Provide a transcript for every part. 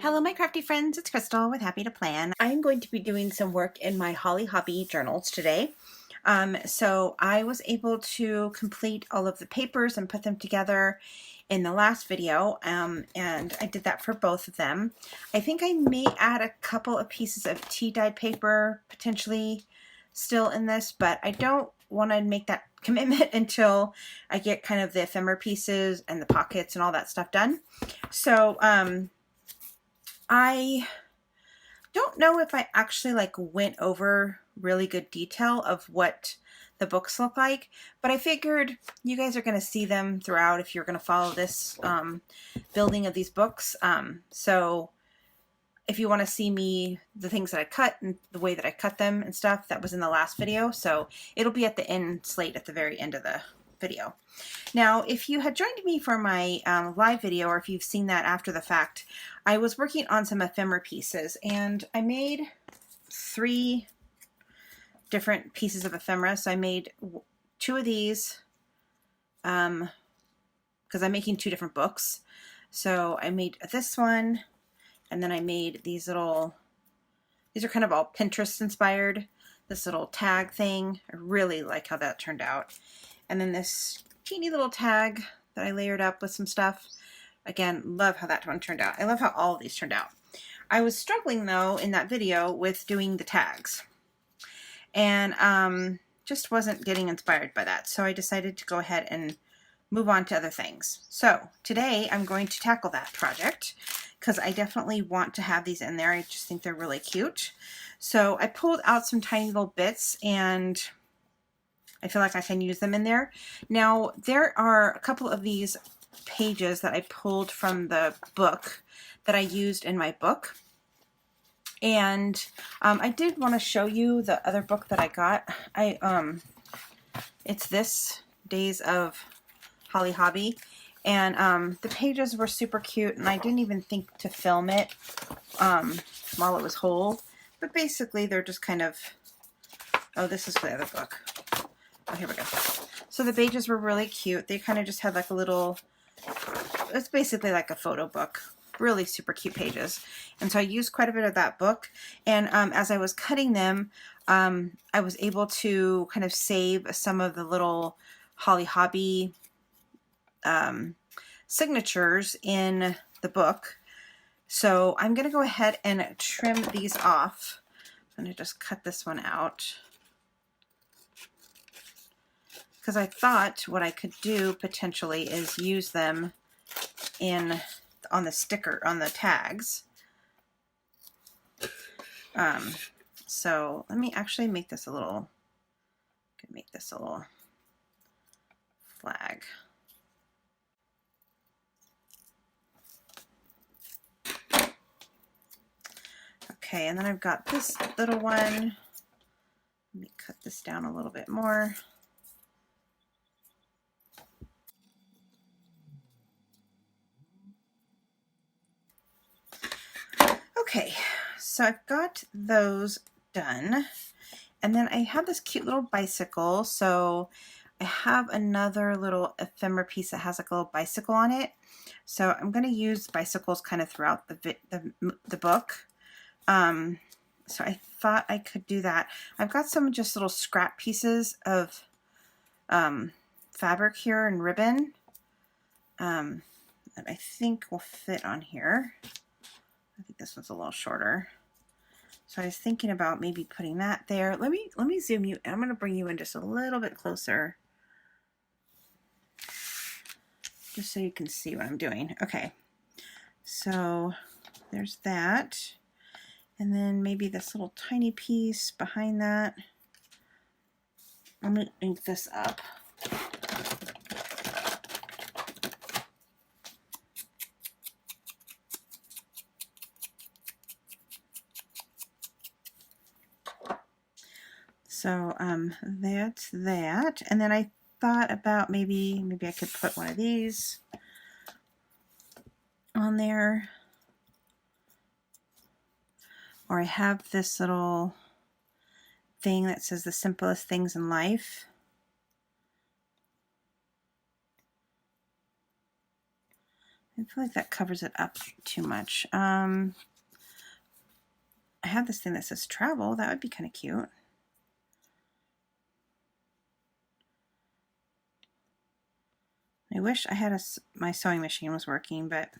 Hello my crafty friends, it's Crystal with Happy to Plan. I'm going to be doing some work in my Holly Hobbie journals today. So I was able to complete all of the papers and put them together in the last video, and I did that for both of them. I think I may add a couple of pieces of tea dyed paper potentially still in this, but I don't want to make that commitment until I get kind of the ephemera pieces and the pockets and all that stuff done. So I don't know if I actually went over really good detail of what the books look like, but I figured you guys are going to see them throughout if you're going to follow this building of these books. So if you want to see the things that I cut and the way that I cut them and stuff, that was in the last video. So it'll be at the end slate at the very end of the video. Now, if you had joined me for my live video, or if you've seen that after the fact, I was working on some ephemera pieces, and I made 3 different pieces of ephemera. So I made 2 of these because I'm making 2 different books. So I made this one, and then I made these little, these are kind of all Pinterest inspired, this little tag thing. I really like how that turned out. And then this teeny little tag that I layered up with some stuff. Again, love how that one turned out. I love how all of these turned out. I was struggling though in that video with doing the tags, and just wasn't getting inspired by that. So I decided to go ahead and move on to other things. So today I'm going to tackle that project because I definitely want to have these in there. I just think they're really cute. So I pulled out some tiny little bits, and I feel like I can use them in there. Now, there are a couple of these pages that I pulled from the book that I used in my book. And I did want to show you the other book that I got. It's this, Days of Holly Hobbie. And the pages were super cute, and I didn't even think to film it while it was whole. But basically, they're just kind of, oh, this is the other book. Oh, here we go. So the pages were really cute. They kind of just had like a little, it's basically like a photo book. Really super cute pages. And so I used quite a bit of that book. And as I was cutting them, I was able to kind of save some of the little Holly Hobbie signatures in the book. So I'm going to go ahead and trim these off. I'm going to just cut this one out, because I thought what I could do potentially is use them on the sticker, on the tags. So let me actually make this a little, flag. Okay, and then I've got this little one. Let me cut this down a little bit more. Okay, so I've got those done. And then I have this cute little bicycle. So I have another little ephemera piece that has like a little bicycle on it. So I'm going to use bicycles kind of throughout the book. So I thought I could do that. I've got some just little scrap pieces of fabric here and ribbon that I think will fit on here. I think this one's a little shorter. So I was thinking about maybe putting that there. Let me zoom you. I'm going to bring you in just a little bit closer, just so you can see what I'm doing. Okay, so there's that. And then maybe this little tiny piece behind that. I'm going to ink this up. So that's that. And then I thought about maybe I could put one of these on there. Or I have this little thing that says the simplest things in life. I feel like that covers it up too much. I have this thing that says travel. That would be kind of cute. I wish I had my sewing machine was working, but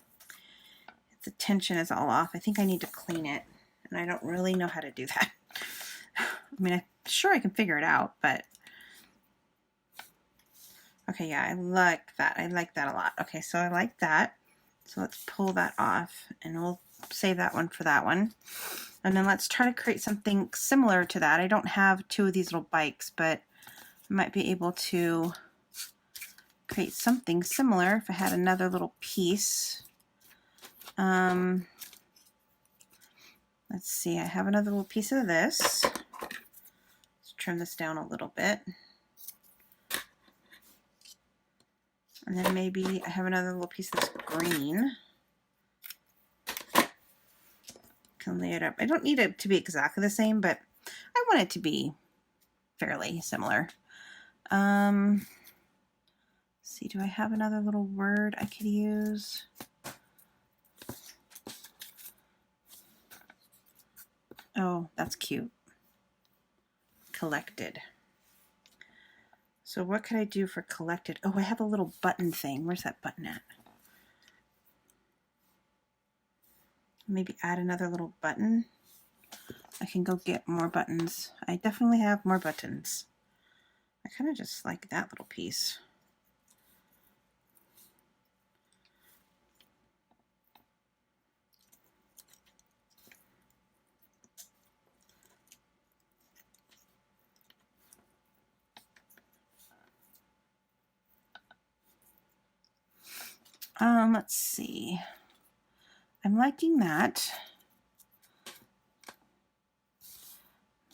the tension is all off. I think I need to clean it, and I don't really know how to do that. I mean, I'm sure I can figure it out, but okay, yeah, I like that. I like that a lot. Okay, so I like that. So let's pull that off, and we'll save that one for that one. And then let's try to create something similar to that. I don't have two of these little bikes, but I might be able to create something similar if I had another little piece. Let's see, I have another little piece of this. Let's trim this down a little bit. And then maybe I have another little piece that's green. Can lay it up. I don't need it to be exactly the same, but I want it to be fairly similar. See, do I have another little word I could use? Oh, that's cute. Collected. So what could I do for collected? Oh, I have a little button thing. Where's that button at? Maybe add another little button. I can go get more buttons. I definitely have more buttons. I kind of just like that little piece. Let's see. I'm liking that.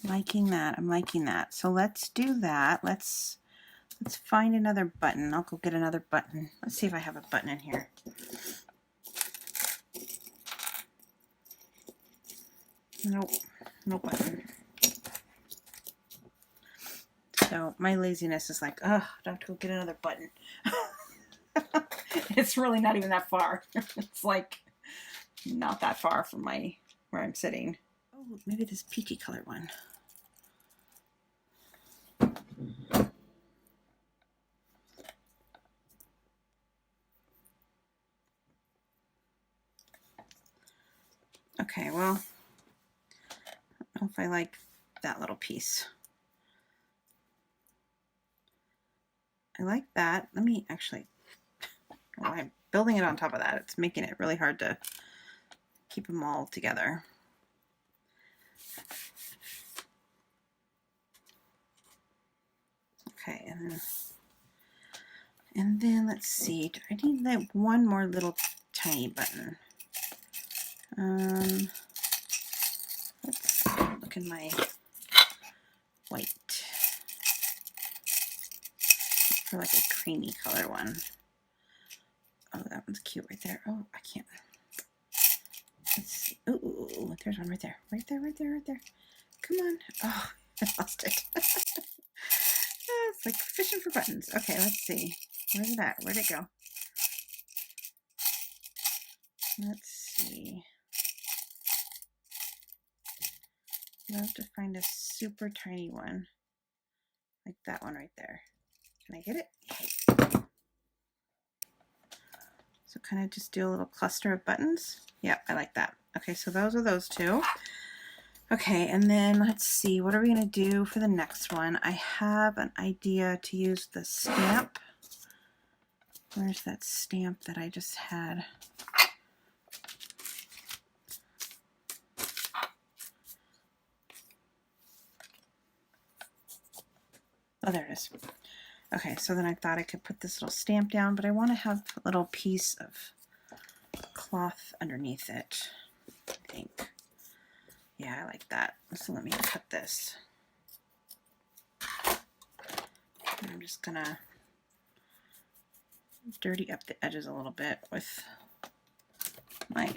I'm liking that. So let's do that. Let's find another button. I'll go get another button. Let's see if I have a button in here. Nope, no button. So my laziness is like, oh, I have to go get another button. It's really not even that far. It's like not that far from where I'm sitting. Oh, maybe this peachy colored one. Okay, well, I don't know if I like that little piece. I like that. Let me actually, while I'm building it on top of that, it's making it really hard to keep them all together. Okay, and then let's see, I need like one more little tiny button. Let's look in my white for like a creamy color one. Oh, that one's cute right there. Oh, I can't. Let's see. Ooh, there's one right there. Right there. Come on. Oh, I lost it. It's like fishing for buttons. Okay, let's see. Where's it at? Where'd it go? Let's see. I'd love to find a super tiny one. Like that one right there. Can I get it? Okay. So kind of just do a little cluster of buttons. Yeah, I like that. Okay, so those are those two. Okay, and then let's see, what are we going to do for the next one? I have an idea to use the stamp. Where's that stamp that I just had? Oh, there it is. Okay, so then I thought I could put this little stamp down, but I want to have a little piece of cloth underneath it, I think. Yeah, I like that. So let me cut this. And I'm just gonna dirty up the edges a little bit with my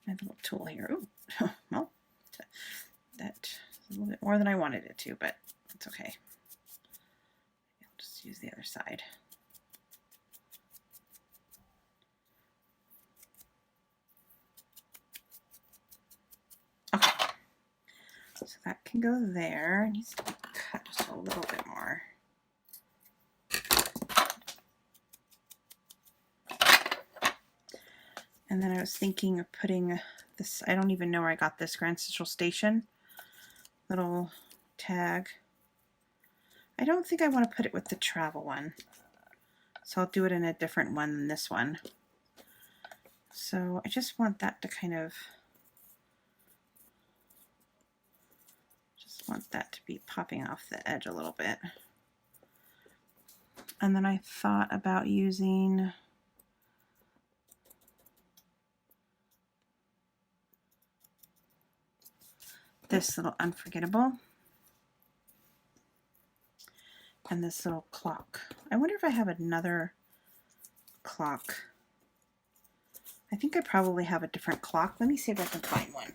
little tool here. Ooh, well, that's a little bit more than I wanted it to, but it's okay. I'll Just use the other side. Okay, so that can go there. It needs to be cut just a little bit more. And then I was thinking of putting this, I don't even know where I got this, Grand Central Station little tag. I don't think I want to put it with the travel one, so I'll do it in a different one than this one. So I just want that to kind of, to be popping off the edge a little bit. And then I thought about using this little unforgettable and this little clock. I wonder if I have another clock. I think I probably have a different clock. Let me see if I can find one.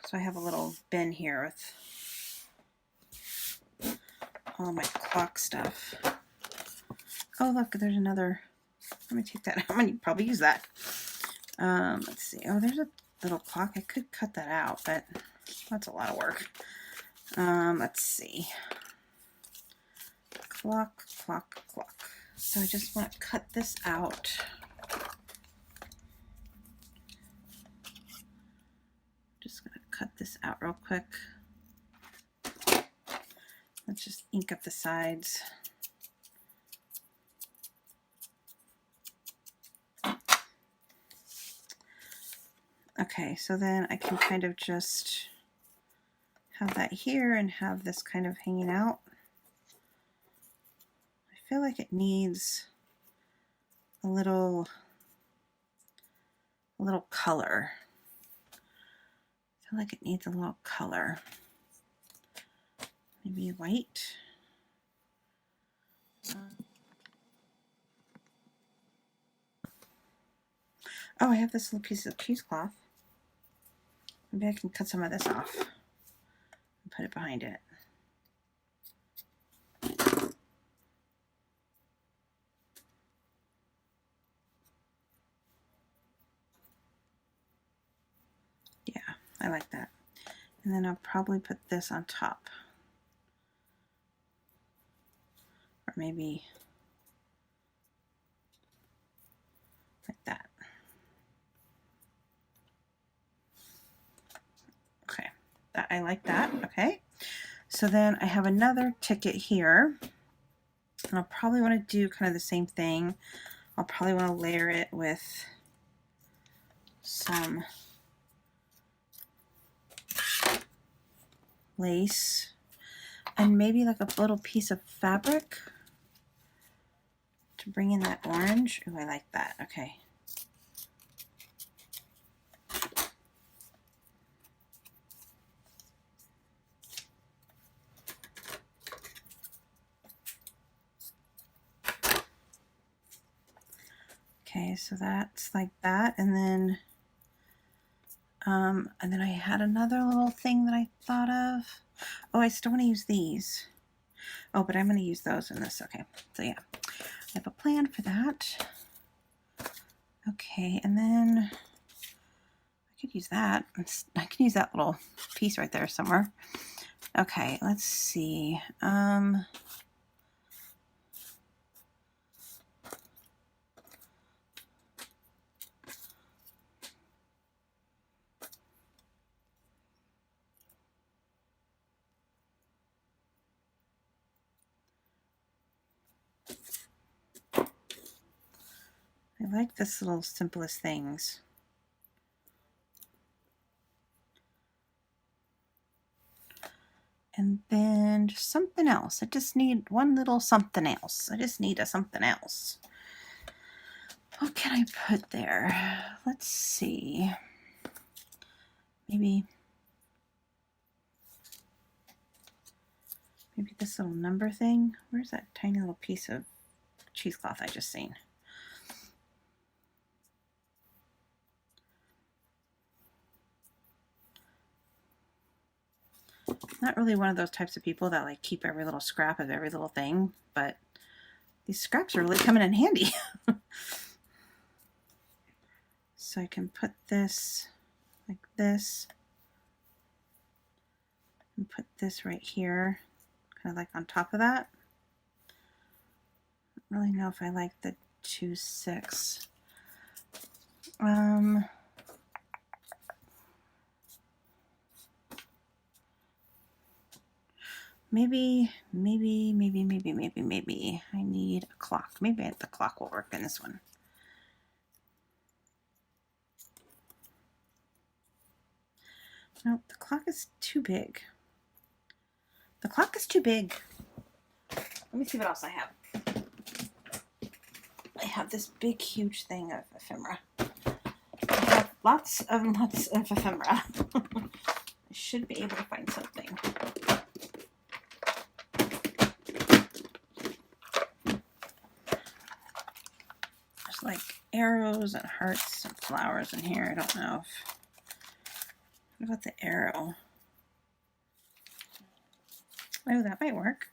So I have a little bin here with all of my clock stuff. Oh, look, there's another. Let me take that. I'm going to probably use that. Let's see. Oh, there's a little clock. I could cut that out, but that's a lot of work. Let's see. Clock, clock, clock. So I just want to cut this out. Just going to cut this out real quick. Let's just ink up the sides. Okay, so then I can kind of just have that here and have this kind of hanging out. I feel like it needs a little color. I feel like it needs a little color. Maybe white. Oh, I have this little piece of cheesecloth. Maybe I can cut some of this off and put it behind it. Yeah, I like that. And then I'll probably put this on top. Or maybe like that. Okay, I like that. Okay, so then I have another ticket here, and I'll probably want to do kind of the same thing. I'll probably want to layer it with some lace and maybe like a little piece of fabric to bring in that orange. Oh, I like that. Okay. Okay, so that's like that, and then I had another little thing that I thought of. Oh, I still want to use these. Oh, but I'm going to use those in this. Okay, so yeah, I have a plan for that. Okay, and then I could use that. I can use that little piece right there somewhere. Okay, let's see. I like this little simplest things. And then just something else. I just need one little something else. I just need a something else. What can I put there? Let's see. Maybe Maybe this little number thing. Where's that tiny little piece of cheesecloth I just seen? Not really one of those types of people that like keep every little scrap of every little thing, but these scraps are really coming in handy. So I can put this like this and put this right here, kind of like on top of that. I don't really know if I like the 2/6. Maybe I need a clock. Maybe the clock will work in this one. No, the clock is too big. The clock is too big. Let me see what else I have. I have this big, huge thing of ephemera. I have lots of ephemera. I should be able to find something. There's like arrows and hearts and flowers in here. I don't know if... What about the arrow? Oh, that might work.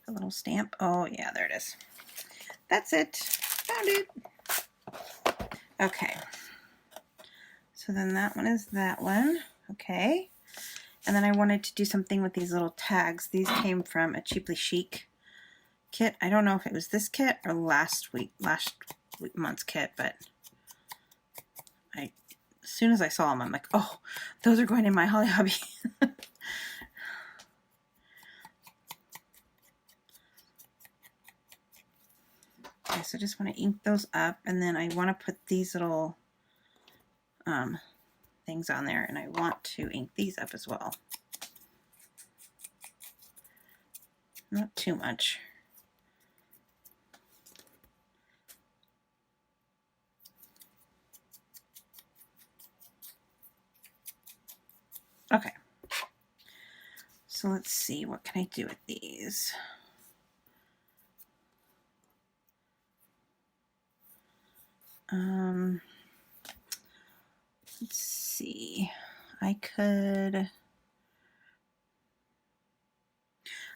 A little stamp. Oh, yeah, there it is. That's it. Found it. Okay. So then that one is that one. Okay. And then I wanted to do something with these little tags. These came from a Cheaply Chic kit. I don't know if it was this kit or last month's kit, but as soon as I saw them, I'm like, oh, those are going in my Holly Hobbie. Okay, so I just want to ink those up, and then I want to put these little things on there, and I want to ink these up as well. Not too much. Okay. So let's see, what can I do with these? Let's see. I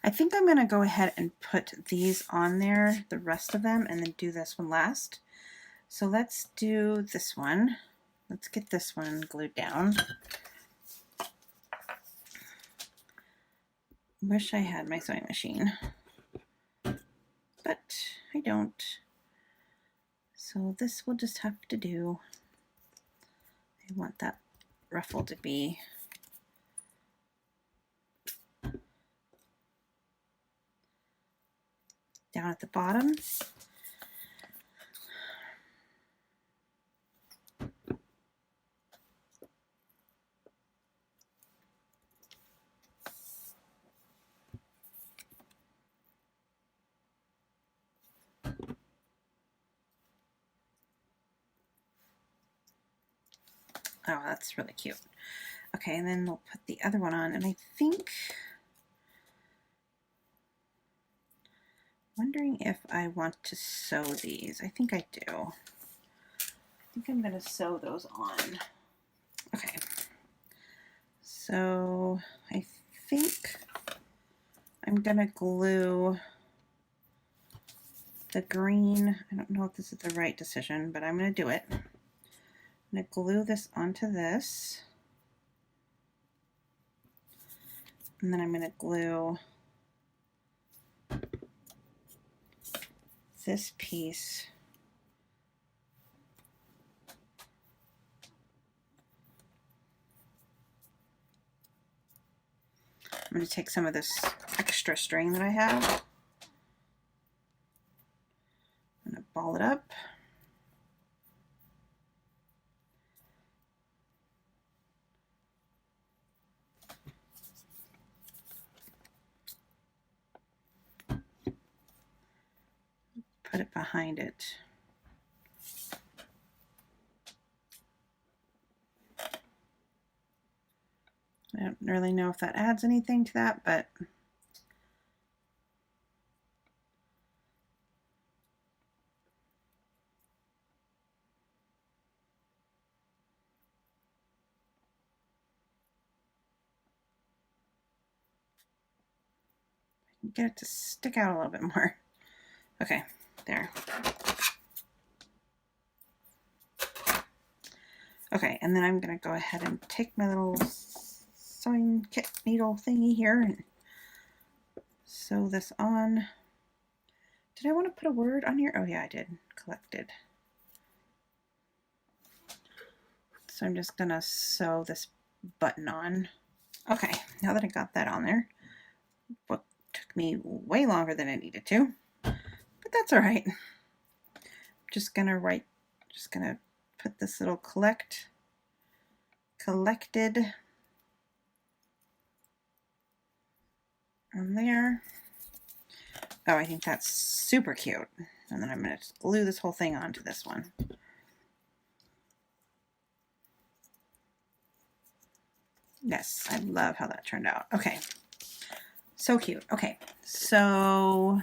think I'm going to go ahead and put these on there, the rest of them, and then do this one last. So let's do this one. Let's get this one glued down. Wish I had my sewing machine, but I don't. So this will just have to do. I want that ruffle to be down at the bottom. Oh, that's really cute. Okay, and then we'll put the other one on, and I think, wondering if I want to sew these. I think I do. I think I'm going to sew those on. Okay. So I think I'm going to glue the green. I don't know if this is the right decision, but I'm going to do it. I'm going to glue this onto this. And then I'm going to glue this piece I'm going to take some of this extra string that I have. I'm going to ball it up. Put it behind it. I don't really know if that adds anything to that, but get it to stick out a little bit more. Okay, there. Okay, and then I'm going to go ahead and take my little sewing kit needle thingy here and sew this on. Did I want to put a word on here? Oh yeah, I did. Collected. So I'm just going to sew this button on. Okay, now that I got that on there, what took me way longer than it needed to, but that's all right. I'm just going to put this little collected on there. Oh, I think that's super cute. And then I'm going to glue this whole thing onto this one. Yes, I love how that turned out. Okay, so cute. Okay, so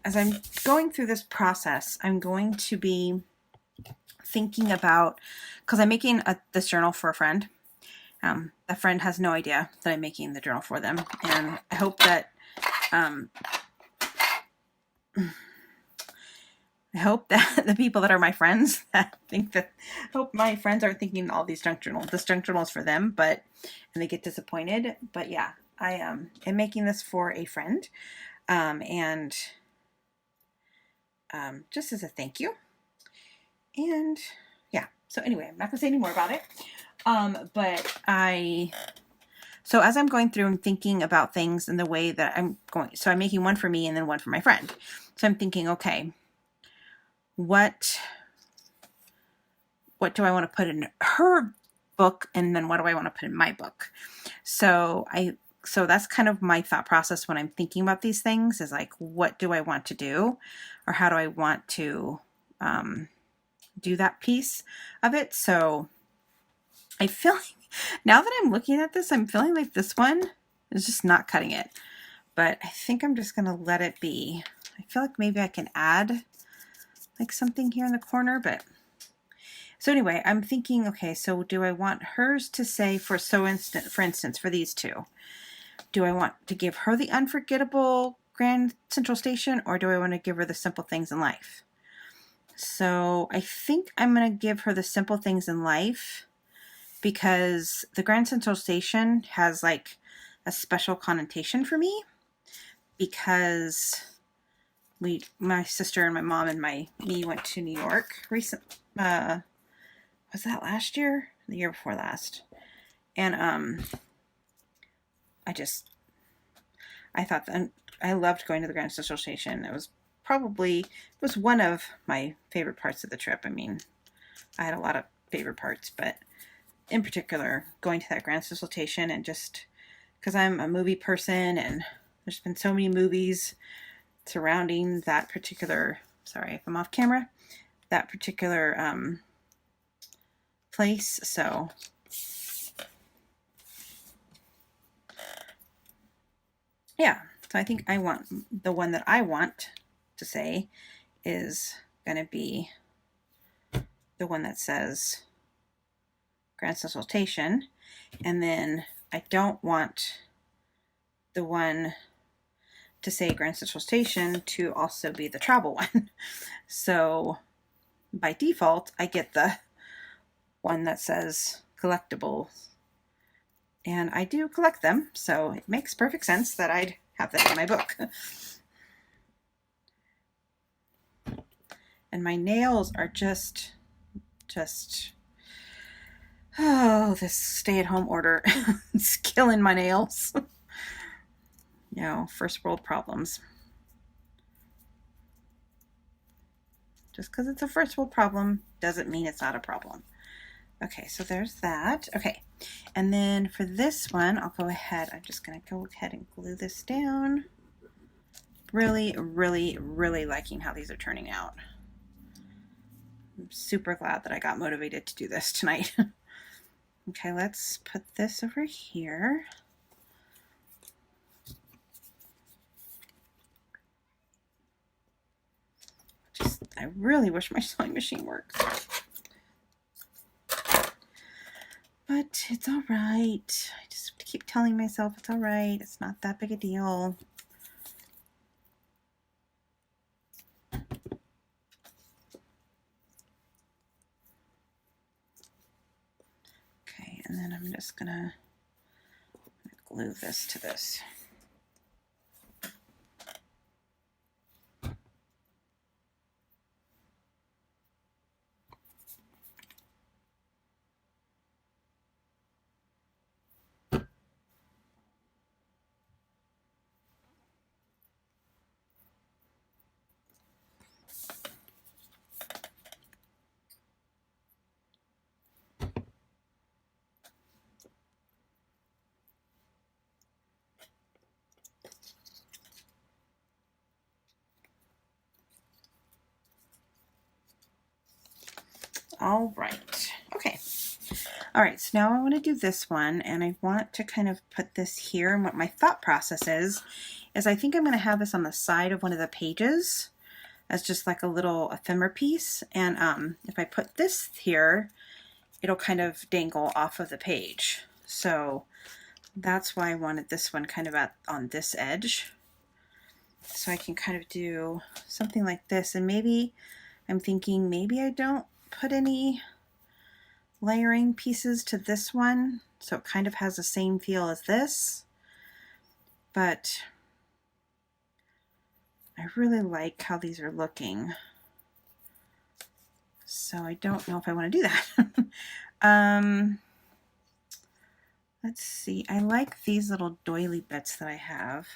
as I'm going through this process, I'm going to be thinking about, because I'm making this journal for a friend. That friend has no idea that I'm making the journal for them, and I hope that the people that are my friends hope my friends are thinking all these junk journals. This junk journal is for them, and they get disappointed. But yeah, I am making this for a friend, and just as a thank you. And yeah, so anyway, I'm not gonna say any more about it. So as I'm going through and thinking about things in the way that I'm going, so I'm making one for me and then one for my friend. So I'm thinking, okay, what do I want to put in her book, and then what do I want to put in my book? So that's kind of my thought process when I'm thinking about these things, is like, what do I want to do, or how do I want to do that piece of it? So I feel like now that I'm looking at this, I'm feeling like this one is just not cutting it, but I think I'm just going to let it be. I feel like maybe I can add like something here in the corner, but so anyway, I'm thinking, okay, so do I want hers to say, for instance, for these two, do I want to give her the unforgettable Grand Central Station, or do I want to give her the simple things in life? So I think I'm going to give her the simple things in life, because the Grand Central Station has like a special connotation for me, because my sister and my mom and me went to New York was that last year? The year before last. And I thought that I loved going to the Grand Central Station. It was one of my favorite parts of the trip. I mean, I had a lot of favorite parts, but in particular, going to that Grand Central Station, and just because I'm a movie person and there's been so many movies surrounding that particular, sorry if I'm off camera, that particular place. So yeah, so I think I want the one that I want to say is going to be the one that says Grand Central Station, and then I don't want the one to say Grand Central Station to also be the travel one. So by default, I get the one that says collectibles, and I do collect them, so it makes perfect sense that I'd have that in my book. And my nails are just oh, this stay-at-home order is killing my nails. You know, first world problems. Just because it's a first world problem doesn't mean it's not a problem. Okay, so there's that. Okay, and then for this one, I'll go ahead. I'm just going to go ahead and glue this down. Really, really, really liking how these are turning out. I'm super glad that I got motivated to do this tonight. Okay, let's put this over here. I really wish my sewing machine works. But it's all right. I just keep telling myself it's all right. It's not that big a deal. Okay, and then I'm just gonna glue this to this. All right. Okay. All right. So now I want to do this one, and I want to kind of put this here. And what my thought process is I think I'm going to have this on the side of one of the pages as just like a little ephemera piece. And if I put this here, it'll kind of dangle off of the page. So that's why I wanted this one kind of on this edge. So I can kind of do something like this. And maybe I'm thinking maybe I don't put any layering pieces to this one, so it kind of has the same feel as this, but I really like how these are looking, so I don't know if I want to do that. Let's see, I like these little doily bits that I have,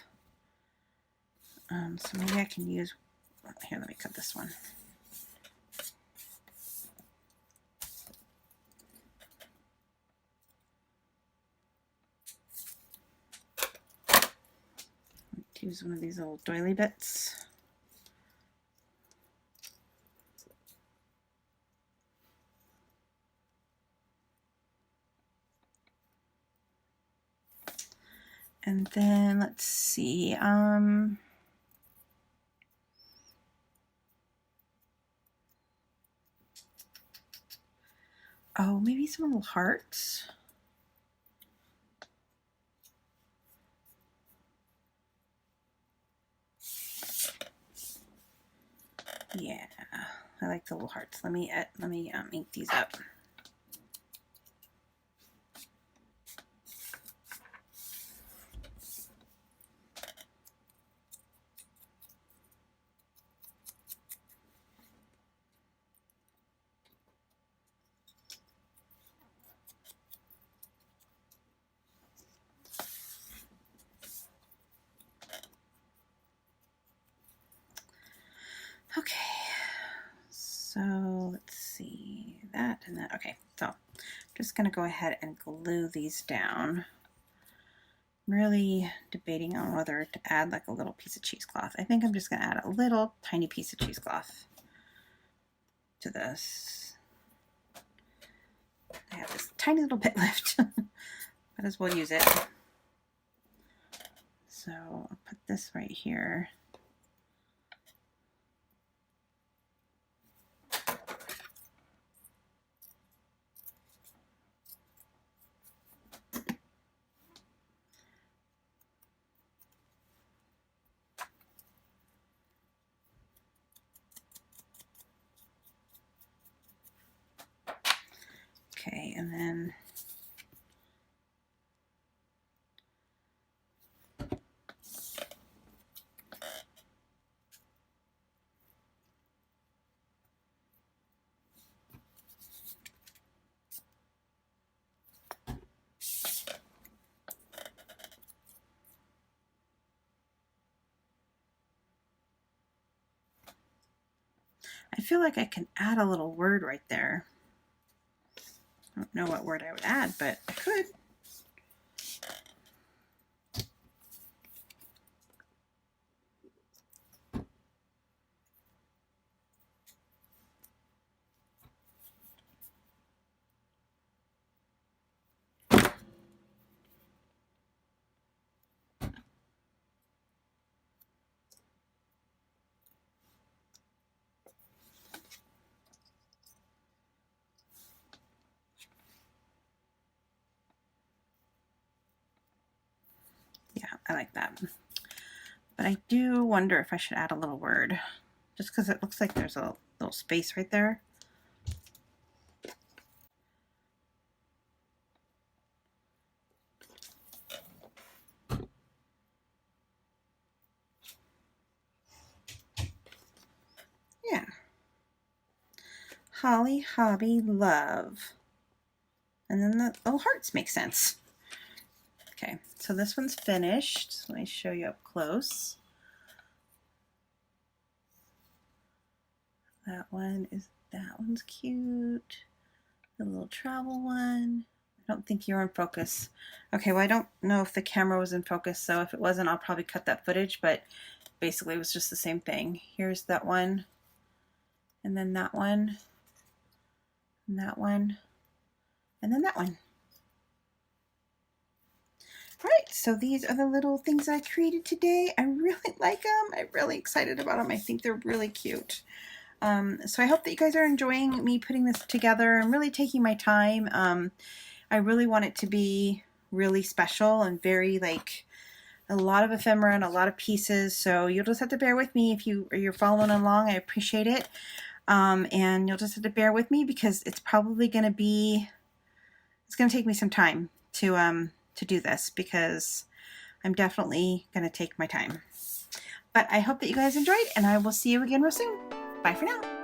so maybe I can use, here, let me cut this one. Use one of these little doily bits. And then let's see, oh, maybe some little hearts. Yeah, I like the little hearts. Let me ink these up. Okay, so let's see, that and that. Okay, so I'm just going to go ahead and glue these down. I'm really debating on whether to add like a little piece of cheesecloth. I think I'm just going to add a little tiny piece of cheesecloth to this. I have this tiny little bit left. Might as well use it. So I'll put this right here. Okay, and then I feel like I can add a little word right there. I don't know what word I would add, but I could. I like that. But I do wonder if I should add a little word, just because it looks like there's a little space right there. Yeah. Holly Hobbie Love. And then the little hearts make sense. Okay, so this one's finished. Let me show you up close. That one's cute. The little travel one. I don't think you're in focus. Okay, well, I don't know if the camera was in focus, so if it wasn't, I'll probably cut that footage, but basically it was just the same thing. Here's that one, and then that one, and that one, and then that one. All right, so these are the little things I created today. I really like them. I'm really excited about them. I think they're really cute. So I hope that you guys are enjoying me putting this together. I'm really taking my time. I really want it to be really special and very like a lot of ephemera and a lot of pieces. So you'll just have to bear with me if you're following along. I appreciate it. And you'll just have to bear with me because it's probably going to take me some time to do this because I'm definitely going to take my time. But I hope that you guys enjoyed, and I will see you again real soon. Bye for now.